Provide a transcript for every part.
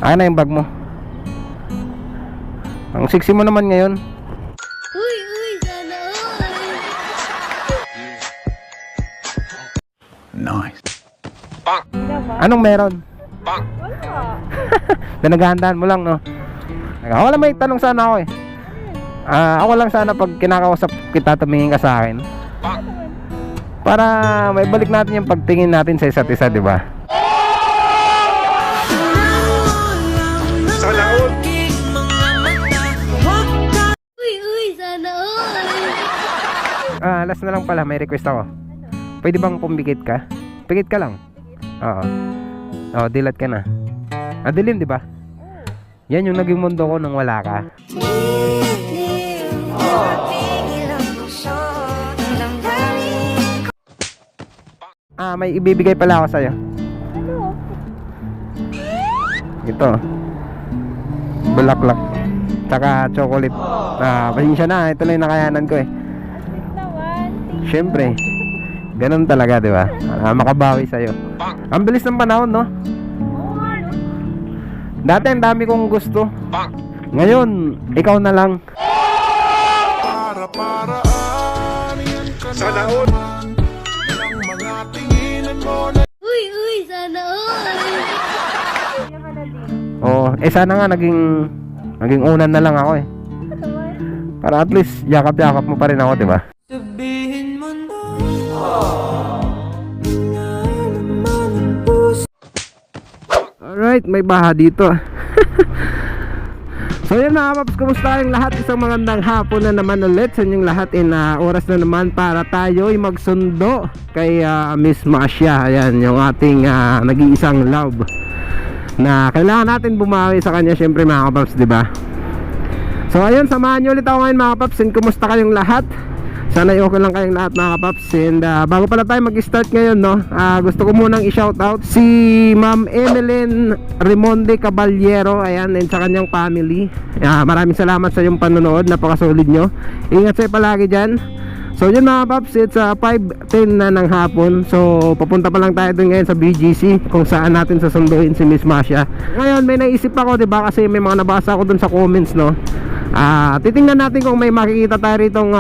Akin na yung bag mo. Ang sexy mo naman ngayon. Uy, sana all. Nice. Anong meron? Wala. Pinaghahandaan mo lang, no? Ako lang may tanong sana ako eh. Ako lang sana pag kinakausap kita, tumingin ka sa akin. Para may balik natin yung pagtingin natin sa isa't isa, di ba? Uy, sana all. Last na lang pala, may request ako. Pwede bang pumikit ka? Pikit ka lang. Oo. Oo, dilat ka na. Dilim, di ba? Yan yung naging mundo ko nang wala ka. May ibibigay pala ako sa'yo. Ito. Bulaklak. Tsaka chocolate. Pasensya na, ito na yung nakayanan ko eh. Siyempre. Ganun talaga, di ba? Makabawi sa'yo. Ang bilis ng panahon, no? Dati ang dami kong gusto. Ngayon, ikaw na lang. Sana all. Uy, sana all. Oo, sana nga naging unan na lang ako eh. Para at least yakap-yakap mo pa rin ako, di ba? Sabihin mo na. Alright, may baha dito. So yun mga paps, kumusta yung lahat? Isang magandang hapon na naman ulit sa inyong lahat. Oras na naman para tayo'y magsundo kay Miss Masya. Ayan, yung ating nag-iisang love na kailangan natin bumawi sa kanya, syempre mga paps, di ba? So ayun, samahan nyo ulit ako ngayon mga paps. And kumusta kayong lahat? Sana okay lang kayong lahat mga kapaps. And bago pala tayo mag-start ngayon, no, gusto ko munang i-shoutout si Ma'am Emeline Rimonde Caballero, ayan, and sa kanyang family. Maraming salamat sa iyong panonood, napakasolid nyo. Ingat sa'yo palagi dyan. So yun mga paps, it's 5:10 na ng hapon. So papunta pa lang tayo dun ngayon sa BGC, kung saan natin sasunduin si Miss Masya. Ngayon may naisip ako, diba, kasi may mga nabasa ako dun sa comments, no. Titingnan natin kung may makikita tayo ritong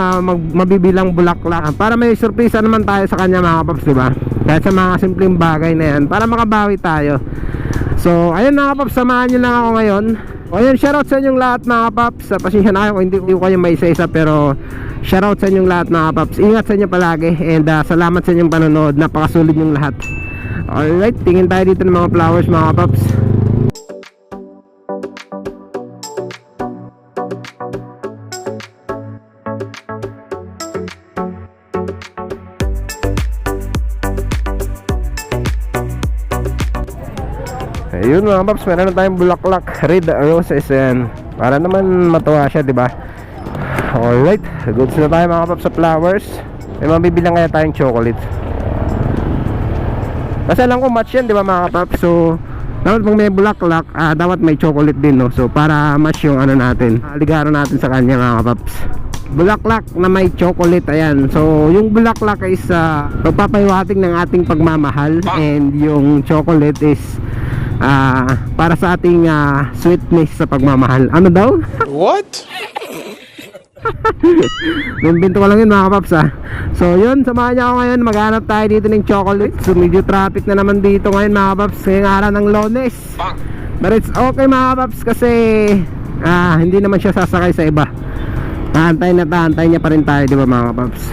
mabibilang bulaklak, para may surprise naman tayo sa kanya mga paps, diba? Kahit sa mga simpleng bagay na yan, para makabawi tayo. So ayun mga paps, samahan nyo lang ako ngayon. O ayun, shoutout sa inyong lahat mga paps. Pasensya na kayo kung hindi ko kayo may isa-isa, pero shoutout sa inyong lahat mga paps. Ingat sa inyo palagi, and salamat sa inyong panonood. Napakasulit yung lahat. Alright, tingin tayo dito ng mga flowers mga paps. Ayun mga paps, meron na tayong bulaklak, red roses, and para naman matuwa siya, diba? Alright, goods na tayo mga paps sa flowers. May mabibilang kaya tayong chocolate. Kasi alam ko match yan, diba mga paps? So dapat pag may bulaklak, dapat may chocolate din, no? So para match yung ano natin, ligaro natin sa kanya mga paps. Bulaklak na may chocolate, ayan. So yung bulaklak is pagpapahiwatig ng ating pagmamahal, and yung chocolate is para sa ating sweetness sa pagmamahal. Ano daw? What? Binto ko lang yun mga paps. So yun, samahan niyo ako ngayon. Maghanap tayo dito ng chocolate. So medyo traffic na naman dito ngayon mga paps, ngayong araw ng Lunes. But it's okay mga paps, kasi hindi naman siya sasakay sa iba. Taantay niya pa rin tayo, di ba mga paps?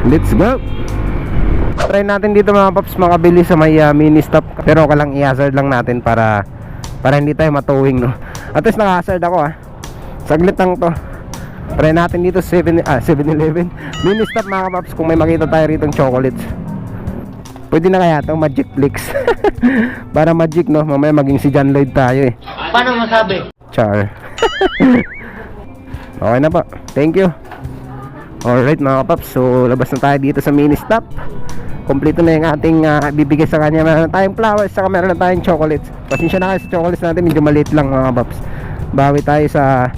Let's go. Try natin dito mga paps makabili sa may mini stop, pero okay lang, i-hazard lang natin para hindi tayo matuwing, no? At least naka-hazard ako saglit lang to. Try natin dito 7-Eleven mini stop mga paps, kung may makita tayo rito ng chocolates. Pwede na kaya itong Magic Flix. Para magic, no? Mamaya maging si John Lloyd tayo eh. Paano masabi? Char. Okay na po, thank you. Alright mga paps, so labas na tayo dito sa mini stop. Kompleto na yung ating bibigay sa kanya. Meron na tayong flowers, saka meron na tayong chocolates. Pasensya na kayo sa chocolates natin, medyo maliit lang mga paps. Bawi tayo sa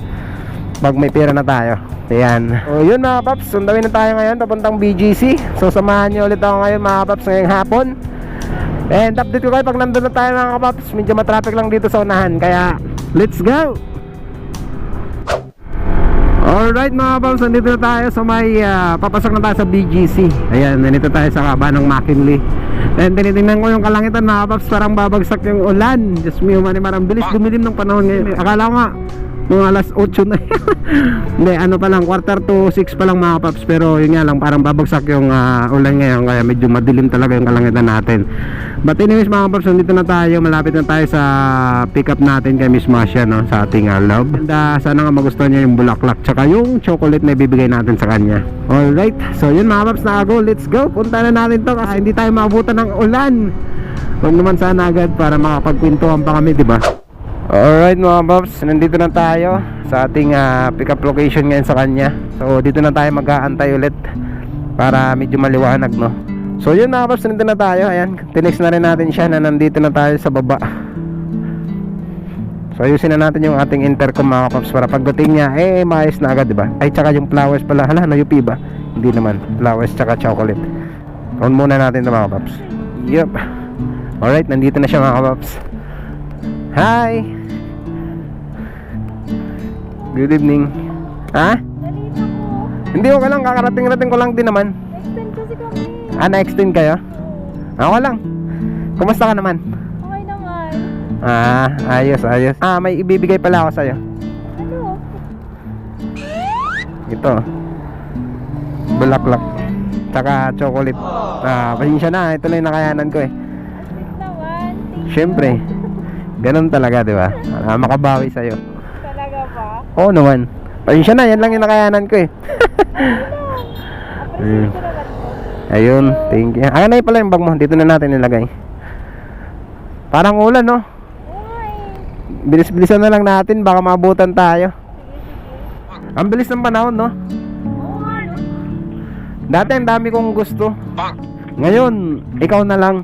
pag may pera na tayo. Ayan. So yun mga paps, sundawin na tayo ngayon papuntang BGC. So samahan nyo ulit ako ngayon mga paps ngayong hapon. And update ko kayo pag nandun na tayo mga kapaps. Medyo matraffic lang dito sa unahan, kaya let's go! Alright mga kapaps, nandito na tayo sa may papasok na tayo sa BGC. Ayan, nandito tayo sa kaba ng McKinley. And tinitingnan ko yung kalangitan mga kapaps, parang babagsak yung ulan. Diyos mio, marang bilis dumilim ng panahon ngayon. Akala ko nga mga alas 8 na. Hindi, ano pa lang, 5:45 pa lang mga kapaps. Pero yun nga lang, parang babagsak yung ulan ngayon, kaya medyo madilim talaga yung kalangitan natin. But anyways mga kapaps, nandito na tayo. Malapit na tayo sa pick up natin kay Miss Masha, no, sa ating love. And sana nga magustuhan niya yung bulaklak tsaka yung chocolate na ibibigay natin sa kanya. Alright, so yun mga kapaps, nakago, let's go. Punta na natin to kasi hindi tayo maabutan ng ulan. Huwag naman sana agad para makapagkwentuhan pa kami, diba? Alright mga paps, nandito na tayo sa ating pick up location ngayon sa kanya. So dito na tayo mag-aantay ulit para medyo maliwanag, no. So yun mga paps, nandito na tayo. Ayan, tinext na rin natin siya na nandito na tayo sa baba. So ayusin na natin yung ating intercom mga paps para pagdating niya, maayos na agad, diba? Ay, tsaka yung flowers pala, hala, na-UP ba? Hindi naman, flowers tsaka chocolate. On muna natin ito mga paps. Yup. Alright, nandito na siya mga paps. Hi! Good evening. Ha? Nalito ko. Hindi, okay lang, kakarating-rating ko lang din naman. Extend kasi kami. Na-extend kayo? Ako lang. Kumusta ka naman? Okay naman. Ayos. May ibibigay pala ako sa'yo. Ano? Ito. Bulaklak. Tsaka chocolate. Pasensya na, ito lang yung nakayanan ko eh. Asik naman. Syempre. Ganun talaga, di ba? Makabawi sa'yo. Talaga ba? Oo naman. Pasensya na, yan lang yung nakayanan ko eh. Appreciate ko naman po. Ayun, thank you. Ayan na pala yung bag mo. Dito na natin nilagay. Parang ulan, no? Uy. Bilis-bilisan na lang natin, baka maabutan tayo. Sige. Ang bilis ng panahon, no? Dati ang dami kong gusto. Ngayon, ikaw na lang.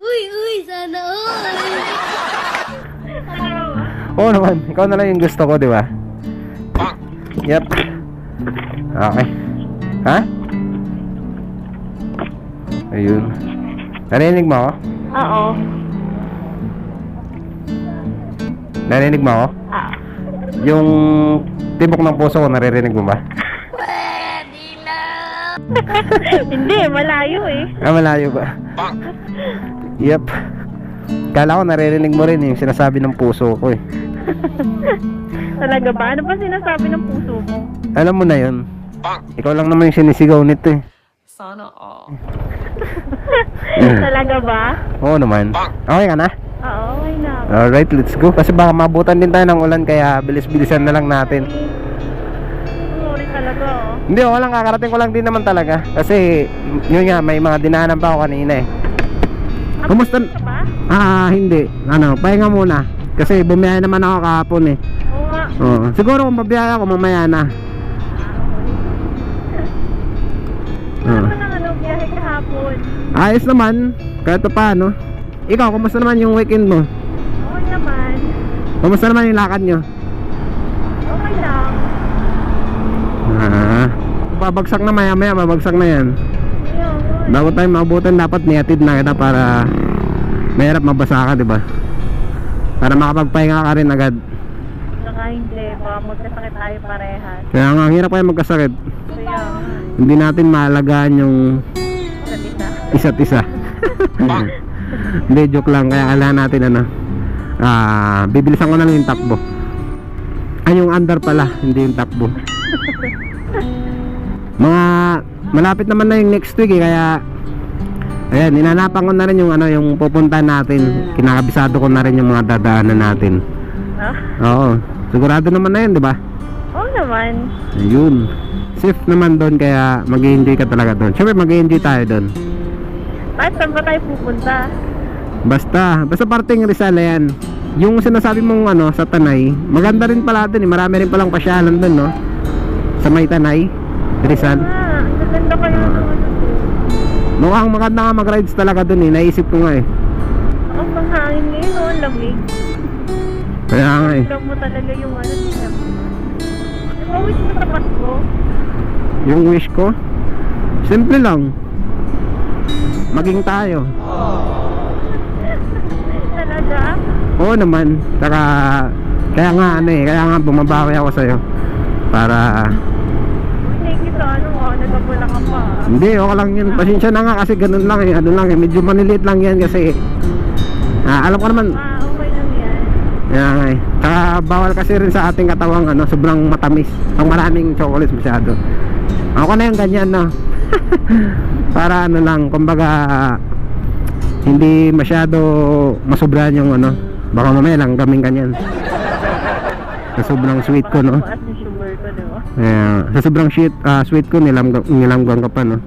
Uy, sana all. Oo naman, ikaw na lang yung gusto ko, di ba? Yep. Okay. Ha? Ayun. Narinig mo ako? Oo. Narinig mo ako? Yung tibok ng puso ko, naririnig mo ba? Hindi, malayo eh. Malayo ba? Yep. Kala ko naririnig mo rin yung sinasabi ng puso ko eh. Talaga ba? Ano ba sinasabi ng puso mo? Alam mo na yun. Ikaw lang naman yung sinisigaw nito eh. Sana all. Talaga ba? Oo naman. Okay ka na? Oo, okay na. Alright, let's go. Kasi baka mabutan din tayo ng ulan, kaya bilis-bilisan na lang natin. Sorry talaga oh. Hindi, walang kakarating ko lang din naman talaga. Kasi yun nga, may mga dinaanan pa ako kanina eh. Kumusta? Ka ba? Hindi. Pahinga muna. Kasi bumiyaya naman ako kahapon eh. Oo nga. Oo. Siguro kung mabiyaya ako, mamaya na. Ano nang biyahe kahapon? Ayos naman. Kahit pa paano. Ikaw, kumusta naman yung weekend mo? Okay naman. Kumusta naman yung lakad nyo? Okay lang. Babagsak na maya-maya, babagsak na yan. Ayun. Bago tayo maabutan, dapat nihatid na kita para mahirap mabasa ka, diba? Para makapagpahinga ka rin agad. Saka hindi, baka magkasakit tayo parehas. Kaya nga, ang hirap kayo magkasakit. Kaya, Hindi natin maalagaan yung isa't isa. isa't isa. Hindi, joke lang. Kaya kailangan natin bibilisan ko na lang yung takbo. Ay, yung under pala, hindi yung takbo. Mga malapit naman na yung next week eh, kaya ayan, ninanapan ko na rin yung yung pupuntahan natin. Kinakabisado ko na rin yung mga dadaanan natin. Oo, sigurado naman na yun, di ba? Oo naman. Ayun. Safe naman doon, kaya mag-i-enjoy ka talaga doon. Siyempre mag-i-enjoy tayo doon. Kahit saan ba tayo pupunta? Basta parting Rizal yan. Yung sinasabi mong sa Tanay, maganda rin pala doon eh. Marami rin palang pasyalan doon, no? Sa may Tanay, Rizal. Ang gaganda kayo naman. Mukhang maganda nga mag-rides talaga doon eh. Naisip ko nga eh. Ang panghangin ngayon, ang lamig. Kaya nga eh. Alam mo talaga yung Ano wish mo sa Pasko? Yung wish ko, simple lang. Maging tayo. Talaga? Oo naman. Saka, kaya nga bumabawi ako sa'yo. Para, Thank you sa nagabula ka pa. hindi, okay lang yun. Pasensya na nga kasi ganun lang eh. Ano lang eh, medyo maniliit lang yan kasi, alam ko naman, Okay lang yan. kaya nga eh. Saka, bawal kasi rin sa ating katawang sobrang matamis. Pag maraming chocolates masyado. Ako na yung ganyan, no? Para lang, kumbaga, hindi masyado masubrahan yung baka mamaya lang kaming ganyan. Sa sobrang sweet ko, no? Baka yung sugar ko, di ba? Sa sobrang sweet ko, nilamgang ka pa, no?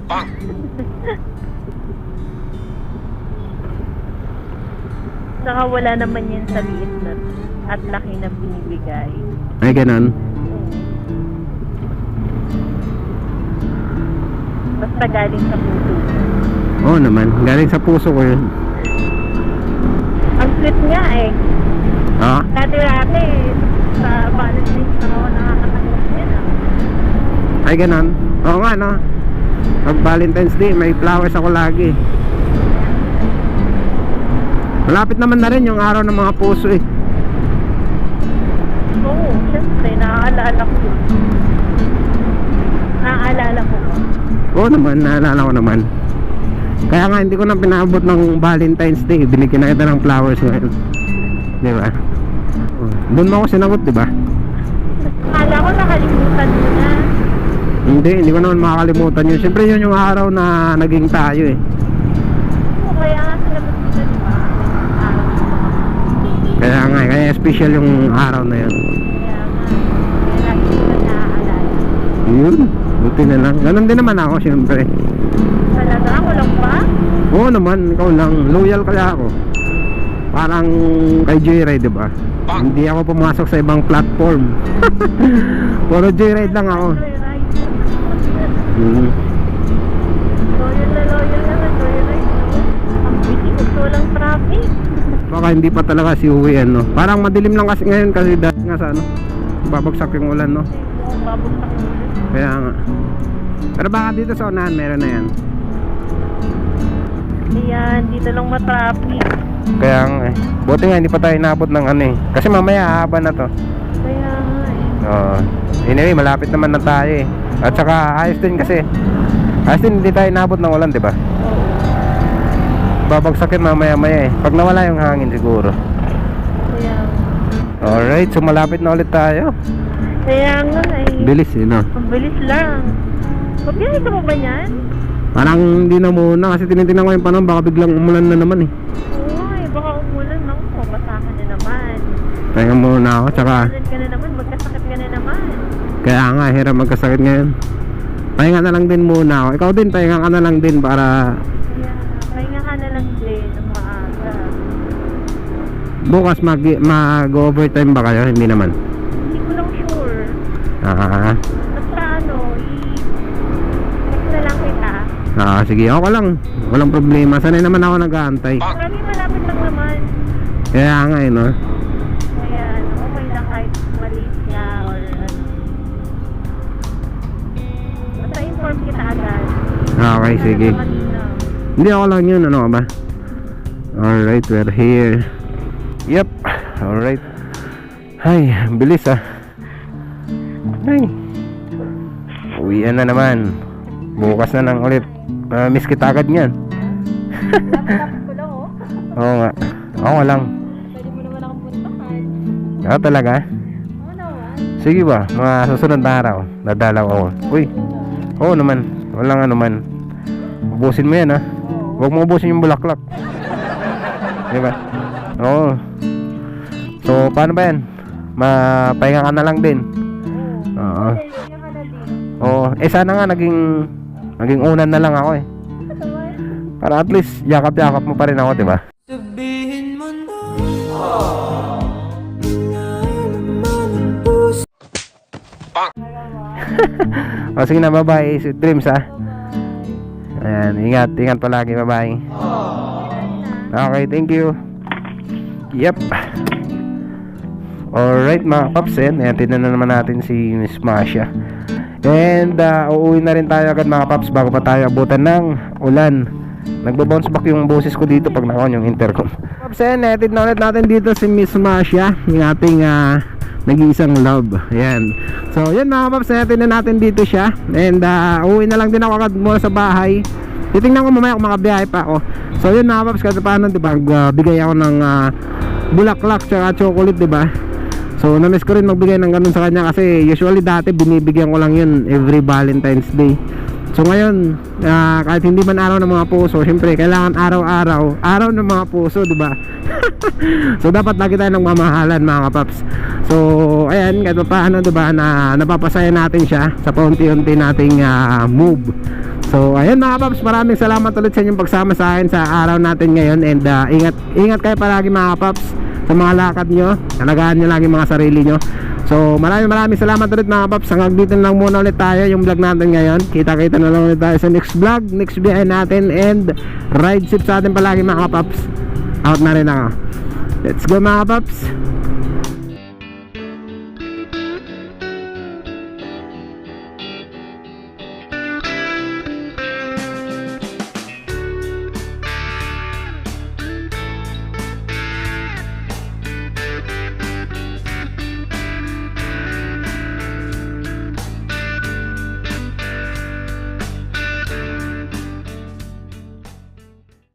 Saka wala naman yan sa liit na at laki na binibigay. Ay, ganun. Basta galing sa puso. Oo naman, galing sa puso ko yun. Ang sweet nga eh. Ha? Dati-dati, sa Valentine's na ako nakakatanggap yan ah. Ay, ganun. Oo nga, no? Pag Valentine's Day, may flowers ako lagi. Malapit naman na rin yung araw ng mga puso eh. Oo, syempre, naaalala ko. Naaalala ko. Oo naman, naalala ko naman. Kaya nga hindi ko na pinabot ng Valentine's Day. Binigyan na kita ng flowers ngayon. Di ba? Doon mo ako sinagot, di ba? Akala ko nakalimutan mo na. Hindi ko naman makakalimutan yun. Siyempre yun yung araw na naging tayo eh. Oo, kaya nga sinagot kita, di ba? Kaya special yung araw na yun. Kaya lagi ko na naaalala. Yun, buti na lang. Ganun din naman ako, siyempre. Talaga? Ako lang ba? Oo naman, ikaw lang. Loyal kaya ako. Parang kay Joyride, diba? Hindi ako pumasok sa ibang platform. Puro Joyride lang ako. Loyal naman, Joyride. Ang bilis, walang traffic. Baka hindi pa talaga si uwi no. Parang madilim lang kasi ngayon kasi dahil nga sa babagsak yung ulan, no? Babagsak mo ulit. Kaya nga. Pero baka dito sa unahan meron na yan. Ayan, dito lang matraffic. Kaya nga eh. Buti nga hindi pa tayo inabot ng kasi mamaya hahaba na to. Kaya nga eh. Oo. Anyway, malapit naman na tayo eh. At saka ayos din kasi. Ayos din hindi tayo inabot ng ulan, diba? Babagsakin mamaya-maya eh. Pag nawala yung hangin siguro. Kaya Alright, so malapit na ulit tayo. Kaya nga eh. Bilis eh, no? Ang bilis lang. Pabiyahe ka mo ba niyan? Parang hindi na muna kasi tinitingnan ko yung panahon. Baka biglang umulan na naman eh. Oo nga eh, baka umulan na ako. Basa ka na naman. Kaya muna ako, tsaka Umulan ka na naman, magkasakit ka na naman. kaya nga, hirap magkasakit ngayon. Pahinga na lang din muna ako. Ikaw din, pahinga ka na lang din para Kaya pahinga ka na lang din ng maaga. bukas mag-overtime ba kayo? Hindi naman. Hindi ko lang sure. Basta i-text na lang kita. Sige, ako lang. Walang problema. Sanay naman ako nag-aantay. Marami malapit lang naman. Kaya nga eh, no? Kaya okay lang kahit maliit niya or basta inform kita agad. Okay, sige. Hindi ako lang yun, ano ka ba? Alright, we're here. Yep, alright. Ay, bilis ah. Ay. Uwian na naman. Bukas na lang ulit. Miss kita agad niyan. Tapos ko lang oh. Oo nga. Ako lang. Pwede mo naman akong puntahan. Talaga? Oo naman. Sige ba, mga susunod na araw dadalaw ako. Uy, oo naman. Walang ano man. Ubusin mo yan ha. Huwag mo ubusin yung bulaklak. Diba? Oo. So, paano ba yan? Mapahinga ka na lang din. Oo. Kaya ka na din. Oo. Sana nga naging unan na lang ako eh. Para at least yakap-yakap mo pa rin ako, diba? Sabihin mo na O sige na, bye-bye. Sweet dreams ha. Ayan, ingat palagi, bye-bye. Okay, thank you. Yep. Alright mga paps, ayan, tignan na naman natin si Miss Masha. And uuwi na rin tayo agad mga paps bago pa tayo abutan ng ulan. Nagbo-bounce back yung boses ko dito pag naka-on yung intercom. Paps, ayan, tignan ulit natin dito si Miss Masha, yung ating nag-iisang love. Ayan. So yan mga paps, tignan natin dito siya. And uuwi na lang din ako agad mula sa bahay. Titingnan ko mamaya kung makabiyahe pa ako. So yun mga paps, kasi paano diba, bigay ako ng bulaklak tsaka chocolate, diba? So na-miss ko rin magbigay ng ganun sa kanya kasi usually dati binibigyan ko lang yun every Valentine's Day. So ngayon, kahit hindi man araw ng mga puso, syempre kailangan araw-araw, araw ng mga puso, diba? So dapat lagi tayo ng mamahalan mga paps. So ayan, kahit paano diba, na napapasaya natin siya sa paunti-unti nating move. So ayan mga paps, maraming salamat ulit sa inyong pagsama sa akin sa araw natin ngayon. And ingat kayo palagi mga paps sa mga lakad nyo, alagaan nyo lagi mga sarili nyo. So maraming salamat ulit mga paps. Hanggang dito lang muna ulit tayo yung vlog natin ngayon. Kita-kita na lang ulit tayo sa next vlog, next biyahe natin. And ride safe sa atin palagi mga paps. Out na rin ako. Let's go mga paps.